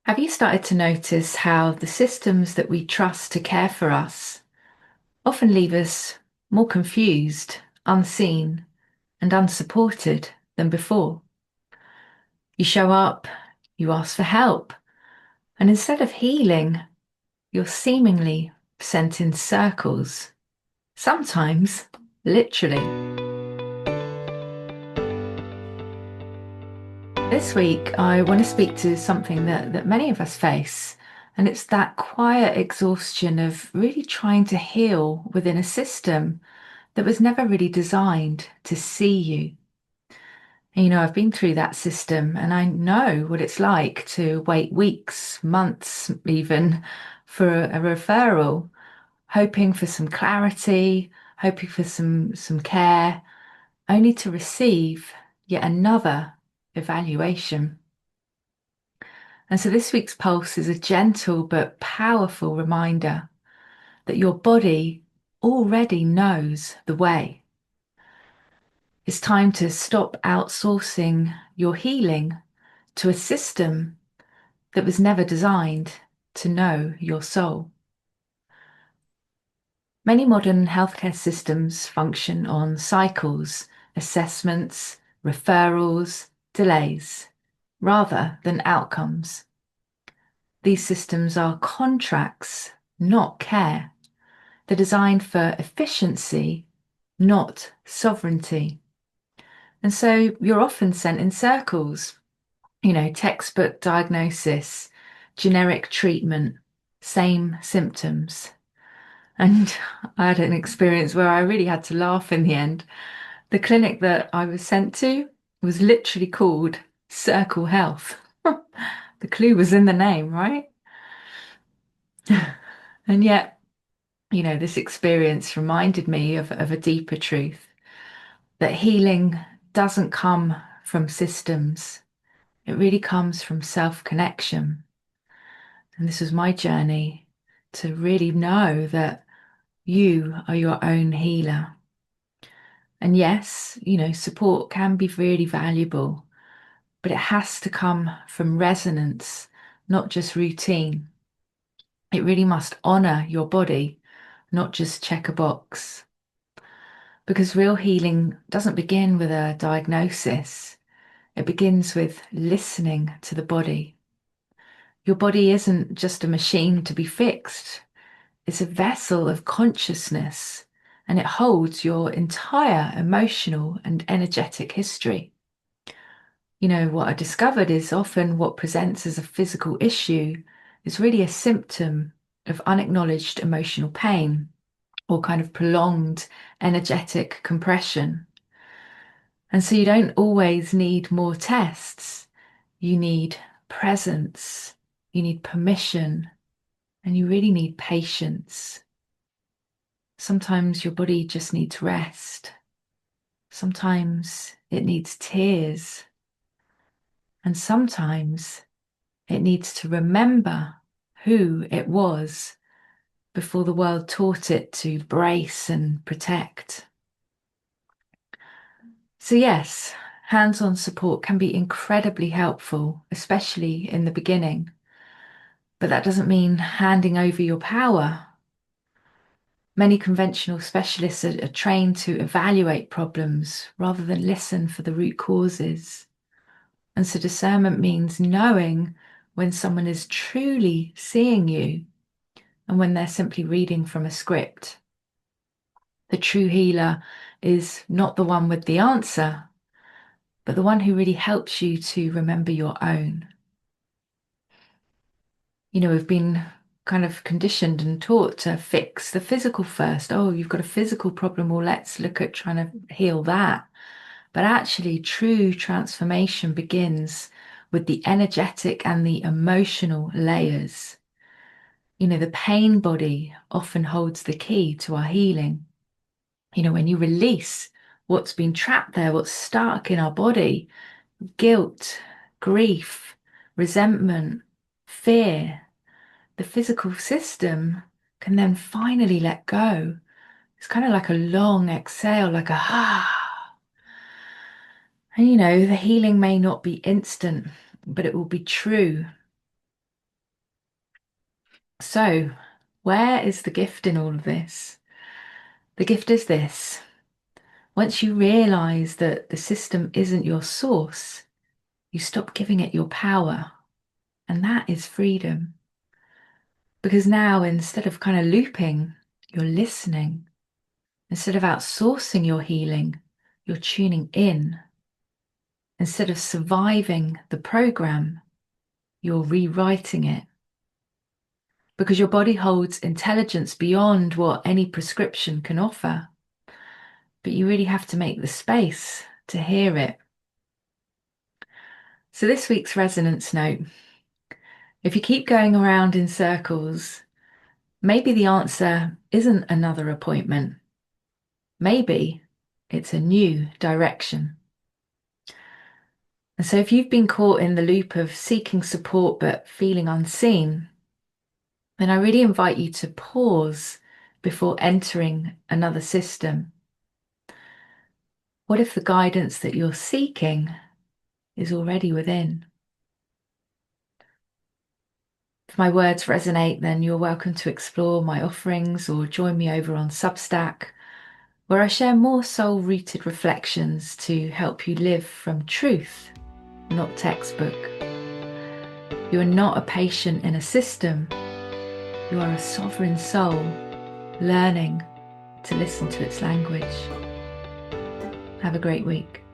Have you started to notice how the systems that we trust to care for us often leave us more confused, unseen, and unsupported than before? You show up, you ask for help, and instead of healing, you're seemingly sent in circles, sometimes literally. This week, I want to speak to something that many of us face, and it's that quiet exhaustion of really trying to heal within a system that was never really designed to see you. And, I've been through that system and I know what it's like to wait weeks, months, even for a referral, hoping for some clarity, hoping for some care, only to receive yet another evaluation. And so this week's pulse is a gentle but powerful reminder that your body already knows the way. It's time to stop outsourcing your healing to a system that was never designed to know your soul. Many modern healthcare systems function on cycles, assessments, referrals, delays, rather than outcomes. These systems are contracts, not care. They're designed for efficiency, not sovereignty. And so you're often sent in circles, textbook diagnosis, generic treatment, same symptoms. And I had an experience where I really had to laugh in the end. The clinic that I was sent to was literally called Circle Health. The clue was in the name, right? And yet, this experience reminded me of a deeper truth that healing doesn't come from systems. It really comes from self-connection. And this was my journey to really know that you are your own healer. And yes, support can be really valuable, but it has to come from resonance, not just routine. It really must honor your body, not just check a box. Because real healing doesn't begin with a diagnosis. It begins with listening to the body. Your body isn't just a machine to be fixed. It's a vessel of consciousness, and it holds your entire emotional and energetic history. What I discovered is often what presents as a physical issue is really a symptom of unacknowledged emotional pain or kind of prolonged energetic compression. And so you don't always need more tests. You need presence, you need permission, and you really need patience. Sometimes your body just needs rest. Sometimes it needs tears. And sometimes it needs to remember who it was before the world taught it to brace and protect. So, yes, hands-on support can be incredibly helpful, especially in the beginning. But that doesn't mean handing over your power. Many conventional specialists are trained to evaluate problems rather than listen for the root causes. And so discernment means knowing when someone is truly seeing you and when they're simply reading from a script. The true healer is not the one with the answer, but the one who really helps you to remember your own. We've been kind of conditioned and taught to fix the physical first. Oh, you've got a physical problem. Well, let's look at trying to heal that. But actually, true transformation begins with the energetic and the emotional layers. The pain body often holds the key to our healing. When you release what's been trapped there, what's stuck in our body, guilt, grief, resentment, fear, the physical system can then finally let go. It's kind of like a long exhale, like a ah. And the healing may not be instant, but it will be true. So, where is the gift in all of this? The gift is this. Once you realize that the system isn't your source, you stop giving it your power. And that is freedom. Because now, instead of kind of looping, you're listening. Instead of outsourcing your healing, you're tuning in. Instead of surviving the program, you're rewriting it. Because your body holds intelligence beyond what any prescription can offer. But you really have to make the space to hear it. So, this week's resonance note: if you keep going around in circles, maybe the answer isn't another appointment. Maybe it's a new direction. And so, if you've been caught in the loop of seeking support but feeling unseen, then I really invite you to pause before entering another system. What if the guidance that you're seeking is already within? If my words resonate, then you're welcome to explore my offerings or join me over on Substack, where I share more soul-rooted reflections to help you live from truth, not textbook. You are not a patient in a system. You are a sovereign soul learning to listen to its language. Have a great week.